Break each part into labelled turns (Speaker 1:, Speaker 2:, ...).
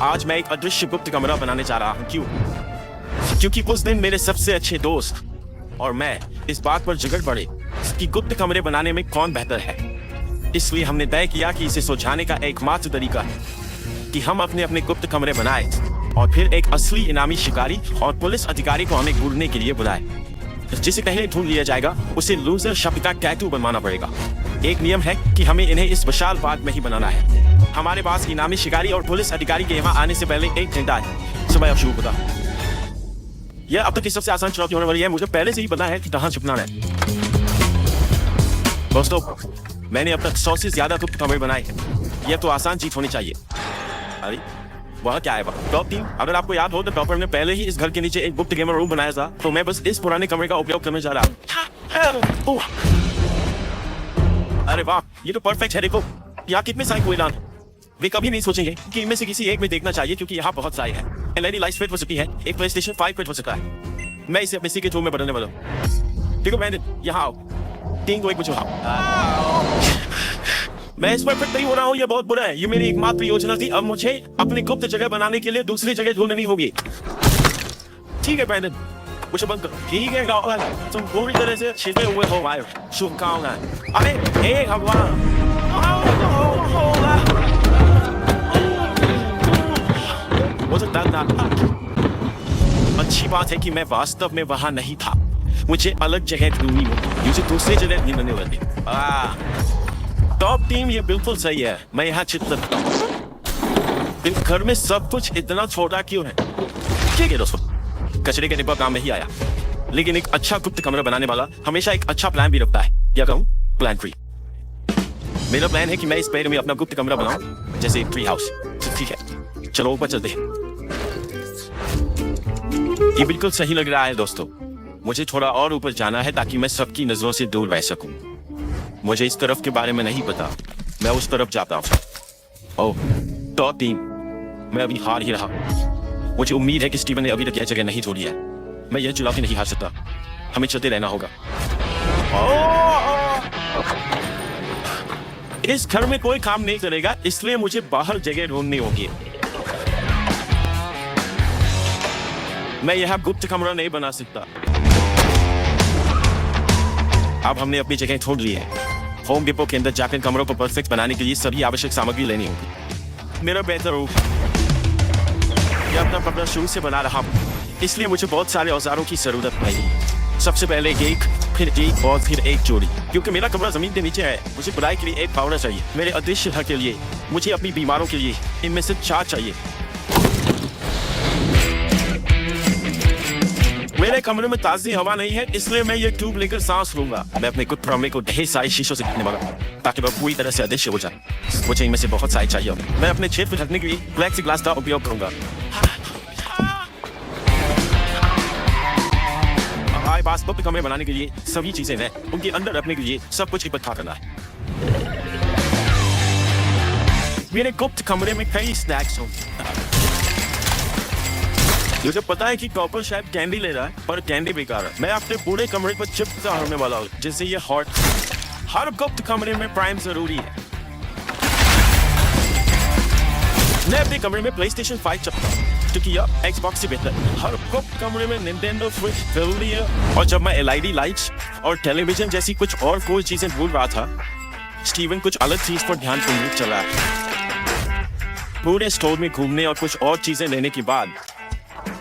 Speaker 1: आज मैं एक अदृश्य गुप्त कमरा बनाने जा रहा हूँ। क्यों? क्योंकि उस दिन मेरे सबसे अच्छे दोस्त और मैं इस बात पर झगड़ पड़े कि गुप्त कमरे बनाने में कौन बेहतर है। इसलिए हमने तय किया कि इसे सुलझाने का एकमात्र तरीका है कि हम अपने अपने गुप्त कमरे बनाए और फिर एक असली इनामी शिकारी और पुलिस अधिकारी को हमें ढूंढने के लिए बुलाए। जिसे पहले ढूंढ लिया जाएगा उसे लूजर शब्द का टैटू बनवाना पड़ेगा। एक नियम है कि हमें इन्हें इस विशाल पार्क में ही बनाना है। हमारे पास इनामी शिकारी और पुलिस अधिकारी के यहाँ आने से पहले 1 घंटा है। सुबह अब शुरू होगा। यह अब तक की सबसे आसान चुनौती होने वाली है। मुझे पहले से ही पता है कि कहाँ छुपना है। दोस्तों, मैंने अब तक 100 से ज्यादा गुप्त कमरे बनाए हैं। यह तो आसान जीत होनी चाहिए। अरे वह क्या है? टॉप टीम, अगर आपको याद हो तो टॉपर ने पहले ही इस घर के नीचे एक गुप्त गेमर रूम बनाया था, तो मैं बस इस पुराने कमरे का उपयोग करने जा रहा हूँ। अरे वाह, ये तो परफेक्ट है। देखो यहाँ कितने सारे कोयलान। वे कभी नहीं सोचेंगे कि इनमें से किसी एक में देखना चाहिए, क्योंकि यहाँ बहुत सारे हैं। एलईडी लाइट्स फिट हो सकती है। एक PlayStation 5 फिट हो सकता है। मैं इसे अपने सीक्रेट रूम में बदलने वाला हूँ। देखो मैंने यहाँ आओ। 3 को 1 मुझे मैं इस पर फिट नहीं हो रहा हूँ। ये बहुत बुरा है। ये मेरी एकमात्र योजना थी। अब मुझे अपनी गुप्त जगह बनाने के लिए दूसरी जगह ढूंढनी होगी। ठीक है ब्रैंडन, मुझे बंद कर। ठीक है तुम पूरी तरह से छिपे हुए हो भाई। शुभकामनाएं। अरे हे भगवान, मुझे डर ना था। अच्छी बात है कि मैं वास्तव में वहां नहीं था। मुझे अलग जगह ढूंढनी होगी। मुझे दूसरी जगह ढूंढने वाली। टॉप टीम, ये बिल्कुल सही है। मैं यहाँ छिप सकता हूँ। इस घर में सब कुछ इतना छोटा क्यों है? ठीक है दोस्तों, कचरे के डिब्बा काम नहीं आया, लेकिन एक अच्छा गुप्त कमरा बनाने वाला हमेशा एक अच्छा प्लान भी रखता है। क्या कहूँ? प्लान 3। मेरा प्लान है कि मैं इस पेड़ में अपना गुप्त कमरा बनाऊं, जैसे एक ट्री हाउस। ठीक है, चलो ऊपर चलते हैं। ये बिल्कुल सही लग रहा है दोस्तों। मुझे थोड़ा और ऊपर जाना है ताकि मैं सबकी नजरों से दूर रह सकूं। मुझे इस तरफ के बारे में नहीं पता। मैं उस तरफ जाता हूँ। ओह टॉप टीम, मैं अभी हार ही रहा। मुझे उम्मीद है कि स्टीवन ने अभी तक यह जगह नहीं छोड़ी है। मैं यह चुनौती नहीं हार सकता। हमें चलते रहना होगा। इस घर में कोई काम नहीं करेगा, इसलिए मुझे बाहर जगह ढूंढनी होगी। मैं यह गुप्त कमरा नहीं बना सकता। अब हमने अपनी जगह ढूंढ ली है। होम डिपो के अंदर जाकर कमरों को परफेक्ट बनाने के लिए सभी आवश्यक सामग्री लेनी होगी। मेरा बेहतर रूप यह अपना कमरा शुरू से बना रहा हूँ, इसलिए मुझे बहुत सारे औजारों की जरूरत पड़ेगी। सबसे पहले एक, फिर एक और फिर एक जोड़ी, क्योंकि मेरा कमरा जमीन के नीचे है। मुझे बुराई के लिए एक पाउडर चाहिए। मेरे अदृश्य घर के लिए, मुझे अपनी बीमारों के लिए इनमें से 4 चाहिए। मेरे कमरे में ताजी हवा नहीं है, इसलिए मैं ये ट्यूब लेकर सांस लूंगा। मैं अपने गुप्त कमरे को ढेर सारे शीशों से ढकने वाला हूं, ताकि वह पूरी तरह से अदृश्य हो जाए। मुझे इनमें से बहुत सारे चाहिए। मैं अपने क्षेत्र को ढकने के लिए प्लेक्सीग्लास का उपयोग करूंगा। हमारे पास गुप्त कमरे बनाने के लिए सभी चीजें हैं। उनके अंदर रखने के लिए सब कुछ इकट्ठा करना है। मेरे गुप्त कमरे में कई स्नैक्स होंगे। मुझे पता है कि टॉपर शायद कैंडी ले रहा है, पर कैंडी बेकार है। मैं अपने पूरे कमरे पर चिप्स होने वाला हूँ, जैसे ये हॉट। हर गुप्त कमरे में प्राइम जरूरी है। मैं अपने कमरे में PlayStation 5 चलता हूँ, क्योंकि यह Xbox से बेहतर है। हर गुप्त कमरे में Nintendo Switch जरूरी है। और जब मैं LED लाइट्स और टेलीविजन जैसी कुछ और कोई चीजें भूल रहा था, स्टीवन कुछ अलग चीज पर ध्यान केंद्रित चल रहा है। पूरे स्टोर में घूमने और कुछ और चीजें लेने के बाद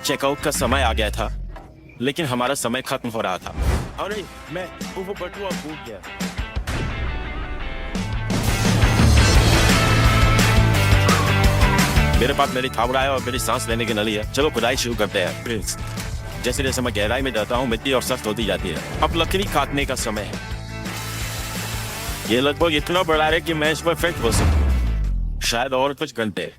Speaker 1: चेकआउट का समय आ गया था, लेकिन हमारा समय खत्म हो रहा था। अरे मैं वो बटुआ भूल गया। मेरे पास मेरी थावड़ा है और मेरी सांस लेने की नली है। चलो खुदाई शुरू करते हैं। जैसे जैसे मैं गहराई में जाता हूँ, मिट्टी और सख्त होती जाती है। अब लकड़ी काटने का समय है। ये लगभग इतना बड़ा है कि मैं इस पर फिट हो सकूं, शायद और कुछ घंटे।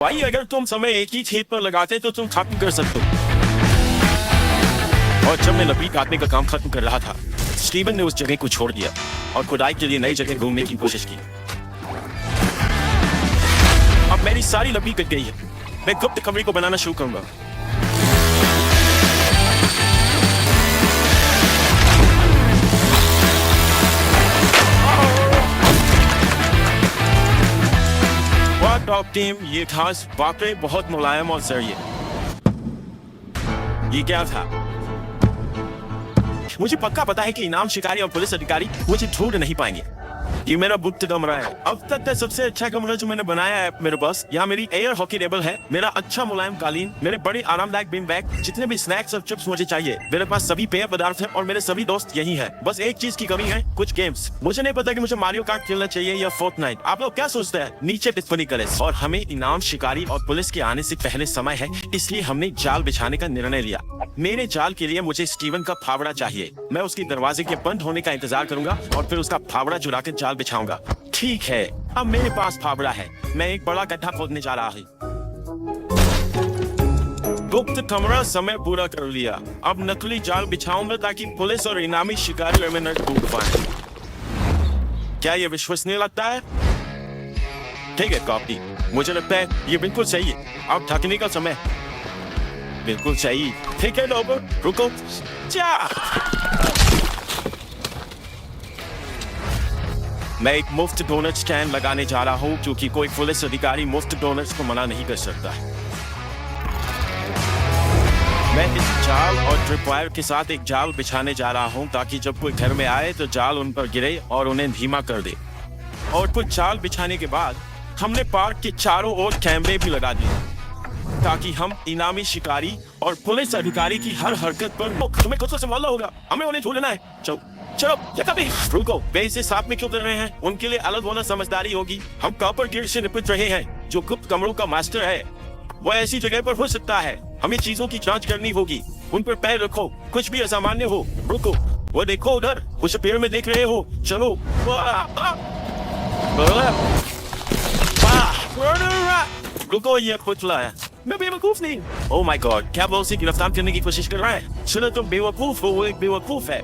Speaker 1: भाई अगर तुम समय एक ही छेद पर लगाते तो तुम खत्म कर सकते हो। और जब मैं लकड़ी काटने का काम खत्म कर रहा था, स्टीवन ने उस जगह को छोड़ दिया और खुदाई के लिए नई जगह ढूंढने की कोशिश की। अब मेरी सारी लकड़ी कट गई है। मैं गुप्त कमरे को बनाना शुरू करूंगा। टीम ये खास वाकई बहुत मुलायम और सही है। ये क्या था? मुझे पक्का पता है कि इनाम शिकारी और पुलिस अधिकारी मुझे छोड़ नहीं पाएंगे। ये मेरा बुक कमरा है, अब तक का सबसे अच्छा कमरा जो मैंने बनाया है मेरे पास। यहाँ मेरी एयर हॉकी टेबल है, मेरा अच्छा मुलायम कालीन, मेरे बड़े आरामदायक बीन बैग, जितने भी स्नैक्स और चिप्स मुझे चाहिए। मेरे पास सभी पेय पदार्थ हैं और मेरे सभी दोस्त यही हैं। बस एक चीज की कमी है, कुछ गेम्स। मुझे नहीं पता कि मुझे मारियो कार्ट खेलना चाहिए या फोर्टनाइट। आप लोग क्या सोचते हैं? नीचे टिप्पणी करें। और हमें इनाम शिकारी और पुलिस के आने से पहले समय है, इसलिए हमने जाल बिछाने का निर्णय लिया। मेरे जाल के लिए मुझे स्टीवन का फावड़ा चाहिए। मैं उसके दरवाजे के बंद होने का इंतजार करूंगा और फिर उसका फावड़ा चुराकर जाल बिछाऊंगा। ठीक है, अब मेरे पास फावड़ा है। मैं एक बड़ा गड्ढा खोदने जा रहा हूँ। गुप्त कमरा समय पूरा कर लिया। अब नकली जाल बिछाऊंगा ताकि पुलिस और इनामी शिकारी में न टूट पाए। क्या ये विश्वसनीय लगता है? ठीक है कॉपी, मुझे लगता है ये बिल्कुल सही है। अब थकने का समय बिल्कुल सही। ठीक है लोगों, रुको। मैं एक मुफ्त डोनट स्टैंड लगाने जा रहा हूँ, क्योंकि कोई पुलिस अधिकारी मुफ्त डोनट्स को मना नहीं कर सकता। मैं इस जाल और ट्रिप वायर के साथ एक जाल बिछाने जा रहा हूँ, ताकि जब कोई घर में आए तो जाल उन पर गिरे और उन्हें धीमा कर दे। और कुछ जाल बिछाने के बाद हमने पार्क के चारों ओर कैमरे भी लगा दिए, ताकि हम इनामी शिकारी और पुलिस अधिकारी की हर हरकत पर तुम्हें खुद को संभालना होगा। हमें उन्हें ढूंढना है। चलो चलो, कभी रुको। वे इसे साथ में क्यों कर रहे हैं? उनके लिए अलग होना समझदारी होगी। हम कॉपर गियर से निपट रहे हैं, जो गुप्त कमरों का मास्टर है। वो ऐसी जगह पर हो सकता है। हमें चीजों की जांच करनी होगी। उन पर पैर रखो, कुछ भी असामान्य हो। रुको, वो देखो उधर, उस पेड़ में देख रहे हो? चलो। रुको, ये खुचला है। मैं बेवकूफ नहीं। ओह माय गॉड, क्या वो उसे गिरफ्तार करने की कोशिश कर रहा है? चलो, तुम बेवकूफ हो, वो एक बेवकूफ है।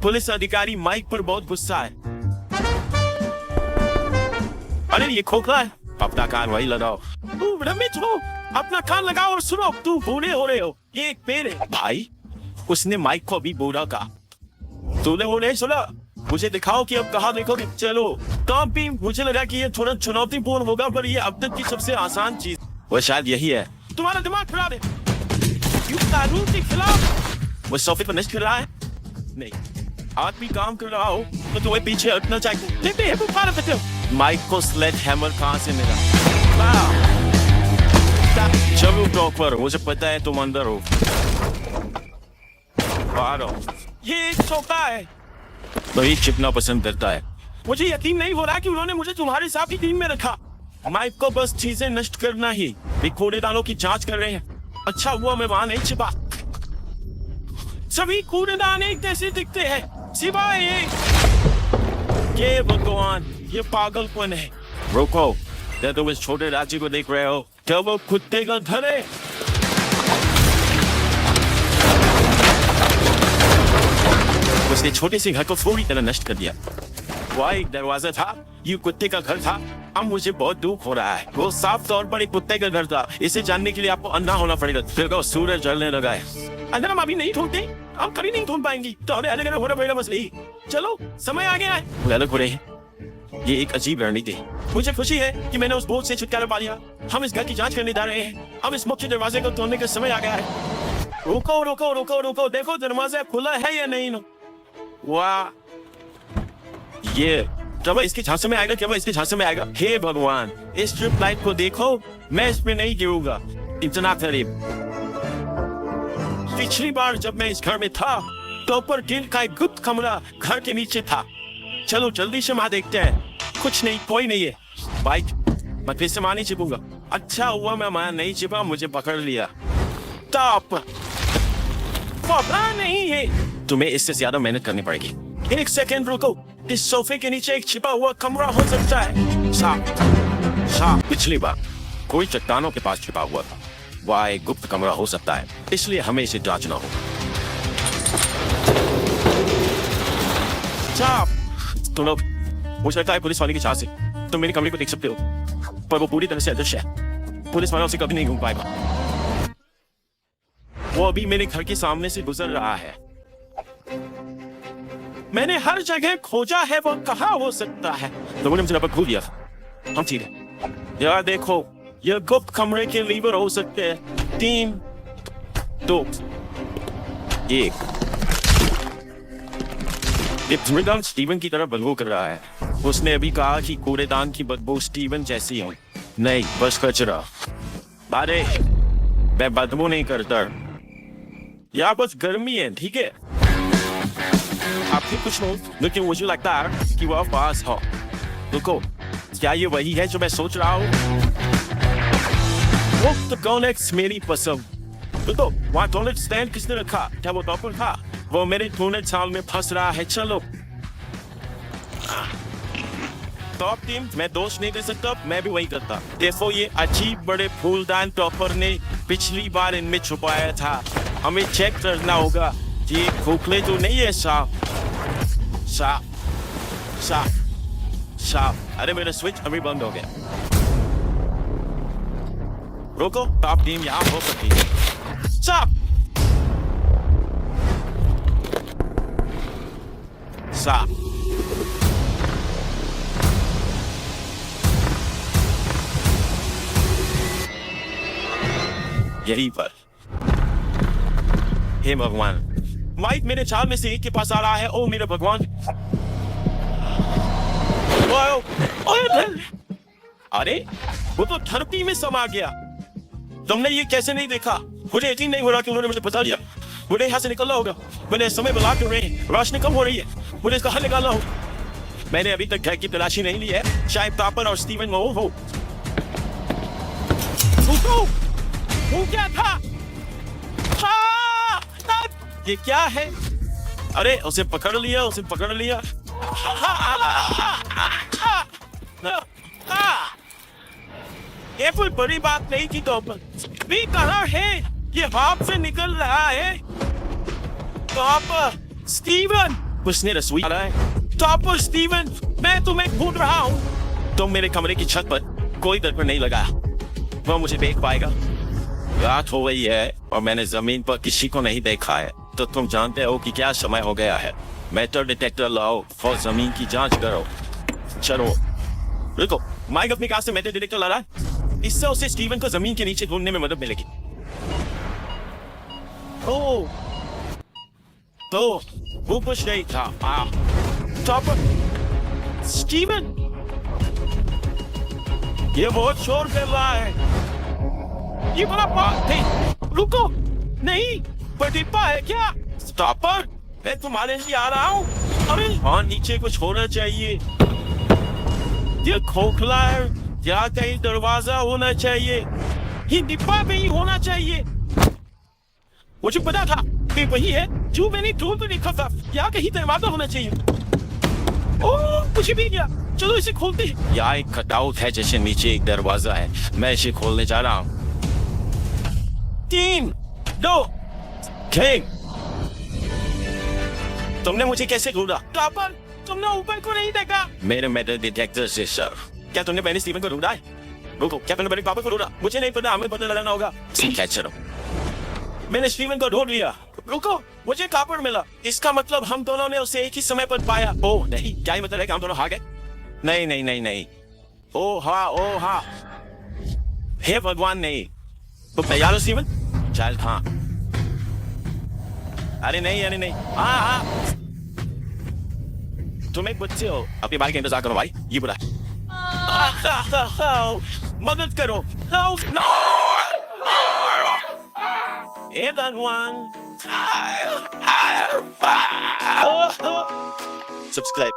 Speaker 1: पुलिस अधिकारी माइक पर बहुत गुस्सा है। अरे ये खोखला है। अपना कान वही लगाओ। मित्रों, अपना कान लगाओ और सुनो। तुम बूढ़े हो रहे हो। ये एक पेड़ है। भाई, उसने माइक को भी बूढ़ा कहा। तूने वो नहीं सुना? मुझे दिखाओ कि अब कहाँ देखोगे। चलो। तब भी मुझे लगा कि ये थोड़ा चुनौतीपूर्ण होगा, पर ये अब तक की सबसे आसान चीज वो शायद यही है। तुम्हारा दिमाग खराब है। कानून के खिलाफ। वो सोफे पर नष्ट कर रहा है? नहीं, आदमी काम कर रहा हो तो तुम्हें पीछे हटना चाहिए। देखते हैं तुम पार सकते हो। माइक को स्लेज हैमर कहाँ से मिला? चलो टॉपर, मुझे पता है तुम अंदर हो। ये छोटा है, तो ये चिपना पसंद करता है। मुझे यकीन नहीं हो रहा कि उन्होंने मुझे तुम्हारे साथ ही टीम में रखा। माइक को बस चीजें नष्ट करना ही। वे कूड़ेदानों की जांच कर रहे हैं। अच्छा हुआ मैं वहां नहीं छिपा। सभी कूड़ेदान एक जैसे दिखते हैं, सिवाय ये भगवान, ये पागलपन है। रुको, क्या तुम इस छोटे राज्य को देख रहे हो? क्या वो कुत्ते का घर है? उसने छोटे से घर को पूरी तरह नष्ट कर दिया। वहाँ एक दरवाजा था, ये कुत्ते का घर था। अब मुझे बहुत दुख हो रहा है। वो साफ तौर पर एक कुत्ते का घर था। इसे जानने के लिए आपको अंधा होना पड़ेगा। फिर को सूरज जलने लगा है। अगर हम अभी नहीं ढूंढते, हम कभी नहीं ढूंढ पाएंगे। तो हमें अलग अलग होना पड़ेगा, बस यही। चलो, समय आ गया है। अलग हो रहे हैं। ये एक अजीब रणनीति है। मुझे खुशी है कि मैंने उस बोझ से छुटकारा पा लिया। हम इस घर की जांच करने जा रहे हैं। अब इस मुख्य दरवाजे को तोड़ने का समय आ गया है। रुको रुको रुको रुको, देखो दरवाजा खुला है या नहीं। वाह, ये जब इसके झांसे में आएगा, क्या इसके झांसे में आएगा? हे भगवान, इस स्ट्रिप लाइट को देखो। मैं इसमें नहीं गिरूंगा। इतना करीब। पिछली बार जब मैं इस घर में था, तो ऊपर गिल का एक गुप्त कमरा घर के नीचे था। चलो जल्दी से वहां देखते हैं। कुछ नहीं, कोई नहीं है। बाइक, मैं फिर से वहां नहीं छिपूंगा। अच्छा हुआ मैं वहां नहीं छिपा, मुझे पकड़ लिया। टॉप पता नहीं है। तुम्हें इससे ज्यादा मेहनत करनी पड़ेगी। एक सेकेंड रुको, इस सोफे के नीचे एक छिपा हुआ कमरा हो सकता है। साफ पिछली बार कोई चट्टानों के पास छिपा हुआ था। वह एक गुप्त कमरा हो सकता है, इसलिए हमें इसे जांचना होगा। तुम लोग, मुझे लगता है पुलिस वाले की चाह से तुम मेरे कमरे को देख सकते हो, पर वो पूरी तरह से अदृश्य है। पुलिस वाला उसे कभी नहीं घूम पाएगा। वो अभी मेरे घर के सामने से गुजर रहा है। मैंने हर जगह खोजा है, वो कहाँ हो सकता है? लोगों ने मुझे लगभग भूल दिया। हम ठीक है। यार देखो, ये गुप्त कमरे के लीवर हो सकते हैं 3, 2, 1। ये मृगांक स्टीवन की तरह बदबू कर रहा है। उसने अभी कहा कि कूड़ेदान की बदबू स्टीवन जैसी हो। नहीं, बस कचरा। अरे मैं बदबू नहीं करता यार, बस गर्मी है, ठीक है। आपके कुछ हो, लेकिन मुझे लगता है कि वह पास हो। रुको, क्या ये वही है जो मैं सोच रहा हूँ? वो तो डोनेट्स मेरी पसंद। तो वहाँ डोनेट स्टैंड किसने रखा? क्या वो टॉपर था? वो मेरे डोनेट साल में फंस रहा है। चलो टॉप टीम, मैं दोष नहीं दे सकता, मैं भी वही करता। देखो, ये अजीब बड़े फूलदान टॉपर ने पिछली बार इनमें छुपाया था। हमें चेक करना होगा कि खोखले तो नहीं है। साफ साफ साफ साफ। अरे मेरा स्विच अभी बंद हो गया। रुको, टॉप टीम यहाँ हो सकती है। साफ साफ। यहीं पर। हे भगवान, माइक मेरे चाल में से एक के पास आ रहा है। ओ मेरे भगवान। अरे वो तो धरती में समा गया। तुमने ये कैसे नहीं देखा? मुझे यकीन नहीं हो रहा कि उन्होंने मुझे बता दिया। मुझे यहाँ से निकलना होगा। मैंने समय बुला क्यों रहे हैं? रोशनी कम हो रही है, मुझे इसका हल निकालना होगा। मैंने अभी तक घर की तलाशी नहीं ली है। शायद टॉपर और स्टीवन हो। वो क्या था? ये क्या है? अरे उसे पकड़ लिया, उसे पकड़ लिया। ये कोई बड़ी बात नहीं थी। टॉपर भी कहाँ है? ये हाथ से निकल रहा है। टॉपर स्टीवन, उसने रसोई डाला है। टॉपर स्टीवन, मैं तुम्हें ढूंढ रहा हूँ। तुम मेरे कमरे की छत पर कोई दरपड़ नहीं लगाया, वह मुझे देख पाएगा। रात हो गई है और मैंने जमीन पर किसी को नहीं देखा है, तो तुम जानते हो कि क्या समय हो गया है। मेटल डिटेक्टर लाओ और जमीन की जांच करो। चलो रुको, माइक अपनी कार से मेटल डिटेक्टर ला रहा है। इससे उसे स्टीवन को जमीन के नीचे ढूंढने में मदद मिलेगी। ओह, तो वो कुछ नहीं था। टॉपर स्टीवन, ये बहुत शोर कर रहा है। ये बड़ा बात नहीं। रुको, नहीं, पटिप्पा है क्या? टॉपर, मैं तुम्हारे लिए आ रहा हूँ। अरे हाँ, नीचे कुछ होना चाहिए। ये खोखला है, या कहीं दरवाजा होना चाहिए। ये डिब्बा में ही होना चाहिए। मुझे पता था कि वही है जो मैंने ढूंढ नहीं था। या कहीं दरवाजा होना चाहिए। ओह, कुछ भी गया। चलो इसे खोलते हैं। यहाँ एक कटआउट है जैसे नीचे एक दरवाजा है। मैं इसे खोलने जा रहा हूँ। 3, 2, 1। तुमने मुझे कैसे ढूंढा? टॉपर, तुमने ऊपर को नहीं देखा? मेरे मेटल डिटेक्टर से सर। क्या तुमने पहले स्टीवन को ढूंढा है? रुको, क्या तुमने पहले टॉपर को ढूंढा? मुझे नहीं पता, हमें पता लगाना होगा। चलो, मैंने स्टीवन को ढूंढ लिया। रुको, मुझे टॉपर मिला। इसका मतलब हम दोनों ने उसे एक ही समय पर पाया। ओह नहीं, क्या ही मतलब है कि हम दोनों हार गए? नहीं नहीं नहीं नहीं। ओह हाँ। हे भगवान, नहीं। तो तैयार हो स्टीवन? चल हाँ। अरे नहीं। हाँ। तुम एक बच्चे हो, अपनी बारी का इंतजार करो भाई। ये बुरा है। मदद करो। Everyone, subscribe.